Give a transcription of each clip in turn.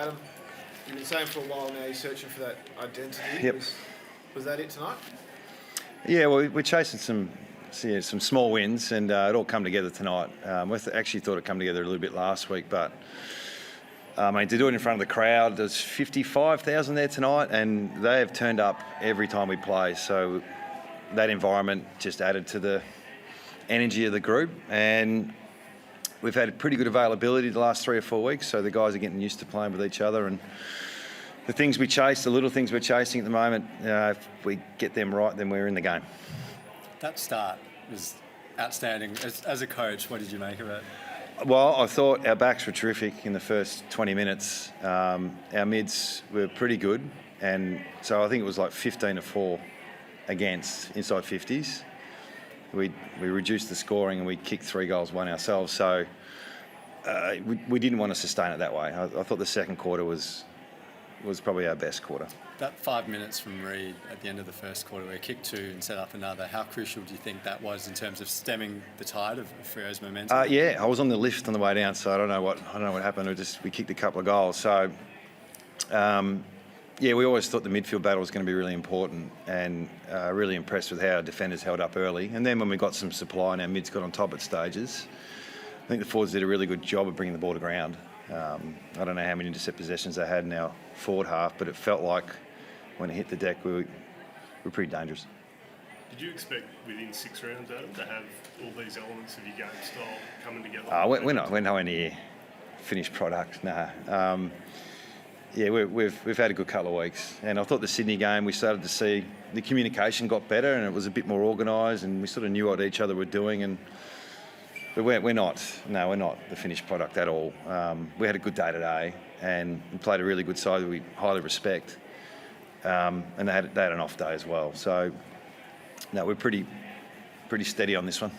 Adam, you've been saying for a while now you're searching for that identity. Yep. Was that it tonight? Yeah, well, we're chasing some small wins, and it all come together tonight. We actually thought it come together a little bit last week, but to do it in front of the crowd, there's 55,000 there tonight, and they have turned up every time we play. So that environment just added to the energy of the group, and we've had pretty good availability the last 3 or 4 weeks. So the guys are getting used to playing with each other, and the things we chase, the little things we're chasing at the moment, if we get them right, then we're in the game. That start was outstanding. As a coach, what did you make of it? Well, I thought our backs were terrific in the first 20 minutes. Our mids were pretty good, and so I think it was like 15-4 against inside 50s. We reduced the scoring and we kicked 3 goals, won ourselves. So we didn't want to sustain it that way. I thought the second quarter was probably our best quarter. That 5 minutes from Reid at the end of the first quarter, where he kicked 2 and set up another, how crucial do you think that was in terms of stemming the tide of Freo's momentum? Yeah, I was on the lift on the way down, so I don't know what happened. We kicked a couple of goals. So yeah, we always thought the midfield battle was going to be really important, and really impressed with how our defenders held up early. And then when we got some supply and our mids got on top at stages, I think the forwards did a really good job of bringing the ball to ground. I don't know how many intercept possessions they had in our forward half, but it felt like when it hit the deck, we were pretty dangerous. Did you expect within 6 rounds, Adam, to have all these elements of your game style coming together? We're nowhere near finished product, nah. Yeah, we've had a good couple of weeks, and I thought the Sydney game, we started to see the communication got better, and it was a bit more organised, and we sort of knew what each other were doing. But we're not the finished product at all. We had a good day today, and we played a really good side that we highly respect. And they had an off day as well. So, no, we're pretty steady on this one.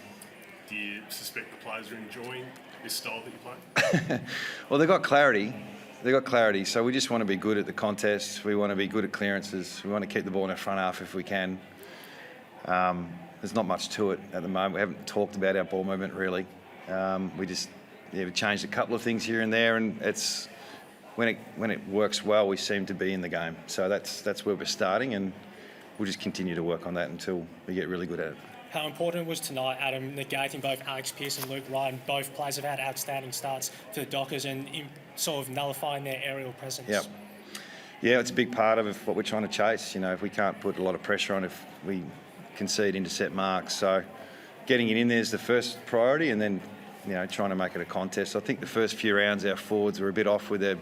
Do you suspect the players are enjoying this style that you're playing? Well, they've got clarity. So we just want to be good at the contest. We want to be good at clearances. We want to keep the ball in our front half if we can. There's not much to it at the moment. We haven't talked about our ball movement really. We've changed a couple of things here and there, and it's when it works well, we seem to be in the game. So that's where we're starting, and we'll just continue to work on that until we get really good at it. How important was tonight, Adam, negating both Alex Pearce and Luke Ryan? Both players have had outstanding starts for the Dockers and sort of nullifying their aerial presence. Yep. Yeah, it's a big part of what we're trying to chase. You know, if we can't put a lot of pressure on, if we concede intercept marks. So getting it in there is the first priority, and then, trying to make it a contest. I think the first few rounds our forwards were a bit off with their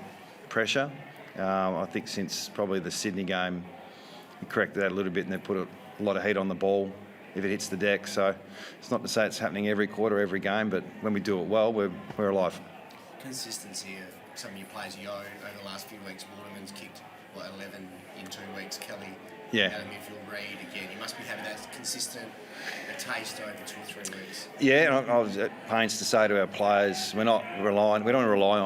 pressure. I think since probably the Sydney game, we corrected that a little bit, and they put a lot of heat on the ball if it hits the deck. So it's not to say it's happening every quarter, every game, but when we do it well, we're alive. Consistency of some of your players, Yo, over the last few weeks. Waterman's kicked 11 in 2 weeks. Kelly, yeah. Out of midfield, Reid again. You must be having that consistent taste over 2 or 3 weeks. Yeah, and I was at pains to say to our players, we don't rely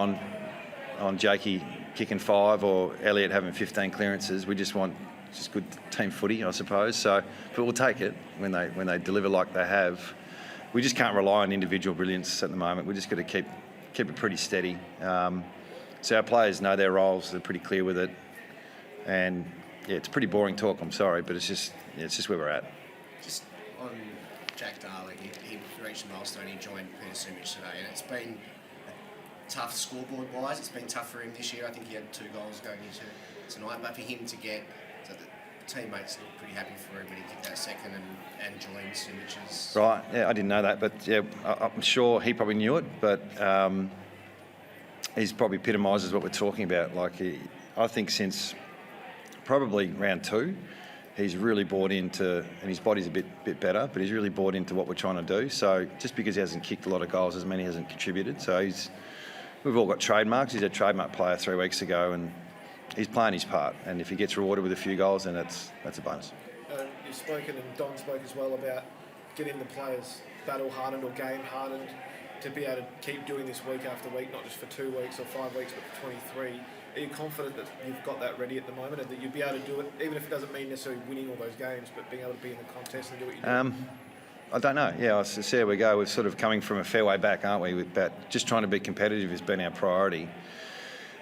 on Jakey kicking 5 or Elliott having 15 clearances. We just want good team footy, I suppose. So, but we'll take it when they deliver like they have. We just can't rely on individual brilliance at the moment. We just got to keep it pretty steady. So our players know their roles. They're pretty clear with it. And yeah, it's pretty boring talk. I'm sorry, but it's just where we're at. Just on Jack Darling, he reached a milestone. He joined Peter Sumich today, and it's been tough scoreboard-wise. It's been tough for him this year. I think he had 2 goals going into tonight, but for him to get, so the teammates look pretty happy for him when he kicked that second and joined Sumich's. Right, yeah, I didn't know that, but yeah, I'm sure he probably knew it, but he's probably epitomises what we're talking about. I think since probably round 2, he's really bought into, and his body's a bit better, but he's really bought into what we're trying to do. So just because he hasn't kicked a lot of goals doesn't mean he hasn't contributed. So we've all got trademarks. He's a trademark player 3 weeks ago, and he's playing his part. And if he gets rewarded with a few goals, then that's a bonus. You've spoken, and Don spoke as well, about getting the players battle hardened or game hardened to be able to keep doing this week after week, not just for 2 weeks or 5 weeks, but for 23. Are you confident that you've got that ready at the moment, and that you'll be able to do it, even if it doesn't mean necessarily winning all those games, but being able to be in the contest and do what you do? I don't know. Yeah, I see how we go. We're sort of coming from a fair way back, aren't we? With just trying to be competitive has been our priority.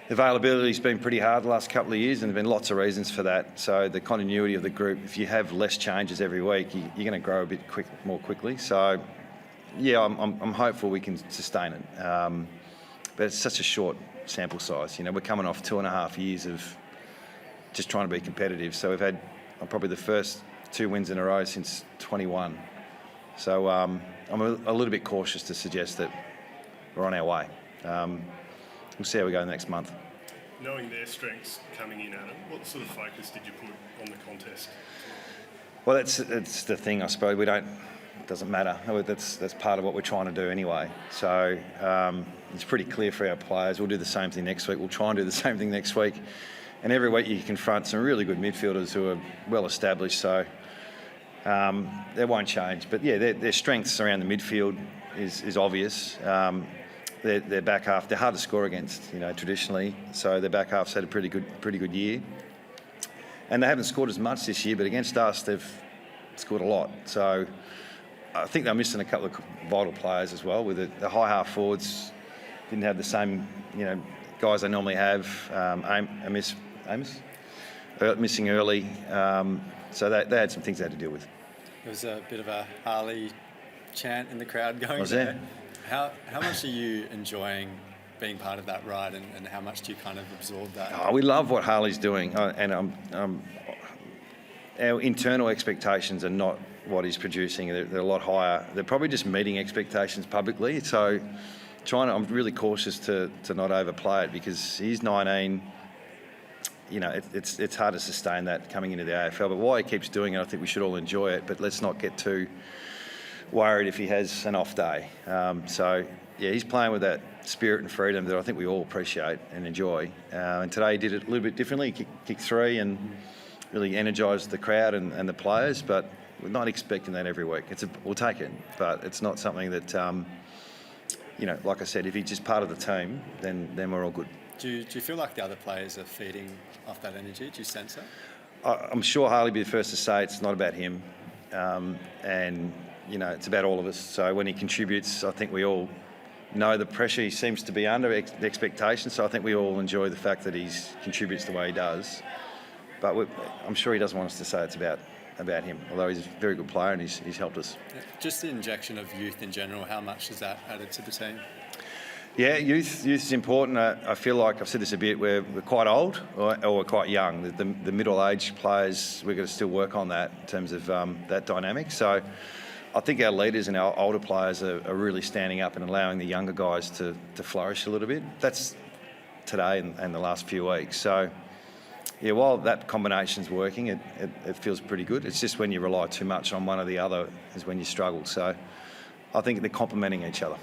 availability's been pretty hard the last couple of years, and there've been lots of reasons for that. So the continuity of the group, if you have less changes every week, you're going to grow a bit more quickly. So, yeah, I'm hopeful we can sustain it. But it's such a short sample size. We're coming off 2.5 years of just trying to be competitive. So we've had probably the first 2 wins in a row since 21. So I'm a little bit cautious to suggest that we're on our way. We'll see how we go next month. Knowing their strengths coming in, Adam, what sort of focus did you put on the contest? Well, that's the thing, I suppose. It doesn't matter. That's part of what we're trying to do anyway. So it's pretty clear for our players. We'll do the same thing next week. We'll try and do the same thing next week. And every week you confront some really good midfielders who are well established. So that won't change. But yeah, their strengths around the midfield is obvious. Their back half, they're hard to score against, traditionally. So their back half's had a pretty good year. And they haven't scored as much this year, but against us, they've scored a lot. So I think they're missing a couple of vital players as well. With the high half forwards, didn't have the same, guys they normally have. Amos, missing early. So they had some things they had to deal with. There was a bit of a Harley chant in the crowd going Was there. there? How much are you enjoying being part of that ride, and how much do you kind of absorb that? Oh, we love what Harley's doing, and our internal expectations are not what he's producing. They're a lot higher. They're probably just meeting expectations publicly. So I'm really cautious to not overplay it, because he's 19. It's hard to sustain that coming into the AFL. But while he keeps doing it, I think we should all enjoy it. But let's not get too worried if he has an off day. Yeah, he's playing with that spirit and freedom that I think we all appreciate and enjoy. And today he did it a little bit differently. He kicked 3 and really energised the crowd and the players. But we're not expecting that every week. We'll take it, but it's not something that, like I said, if he's just part of the team, then we're all good. Do you feel like the other players are feeding off that energy? Do you sense that? I'm sure Harley will be the first to say it's not about him. And it's about all of us. So when he contributes, I think we all know the pressure he seems to be under, the expectations. So I think we all enjoy the fact that he contributes the way he does. But I'm sure he doesn't want us to say it's about him, although he's a very good player and he's helped us. Just the injection of youth in general, how much has that added to the team? Yeah, youth is important. I feel like I've said this a bit. We're quite old or we're quite young. The middle-aged players, we've got to still work on that in terms of that dynamic. So I think our leaders and our older players are really standing up and allowing the younger guys to flourish a little bit. That's today and the last few weeks. So yeah, while that combination's working, it feels pretty good. It's just when you rely too much on one or the other is when you struggle. So I think they're complementing each other.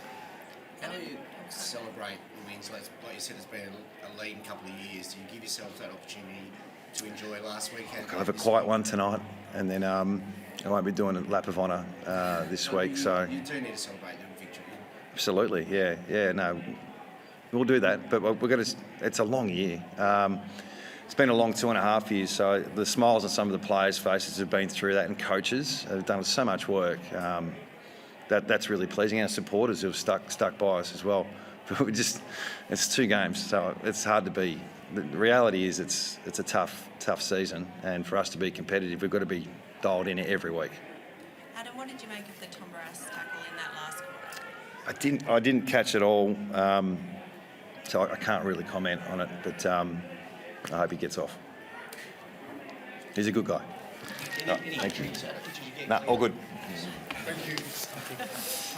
How do you celebrate the wins? Like you said, it's been a lean couple of years. Do you give yourself that opportunity to enjoy last weekend? I'll have a quiet one tonight, and then I won't be doing a lap of honour this week. So you do need to celebrate the victory. Absolutely, yeah. No, we'll do that, but we're going to. It's a long year. It's been a long 2.5 years, so the smiles on some of the players' faces have been through that, and coaches have done so much work. That's really pleasing. Our supporters who have stuck by us as well. It's 2 games, so it's hard to be. The reality is it's a tough season, and for us to be competitive, we've got to be dialed in every week. Adam, what did you make of the Tom Barras tackle in that last quarter? I didn't catch it all, so I can't really comment on it, but I hope he gets off. He's a good guy. Any Thank you. injuries, Adam? Did you get No, all good. Thank you.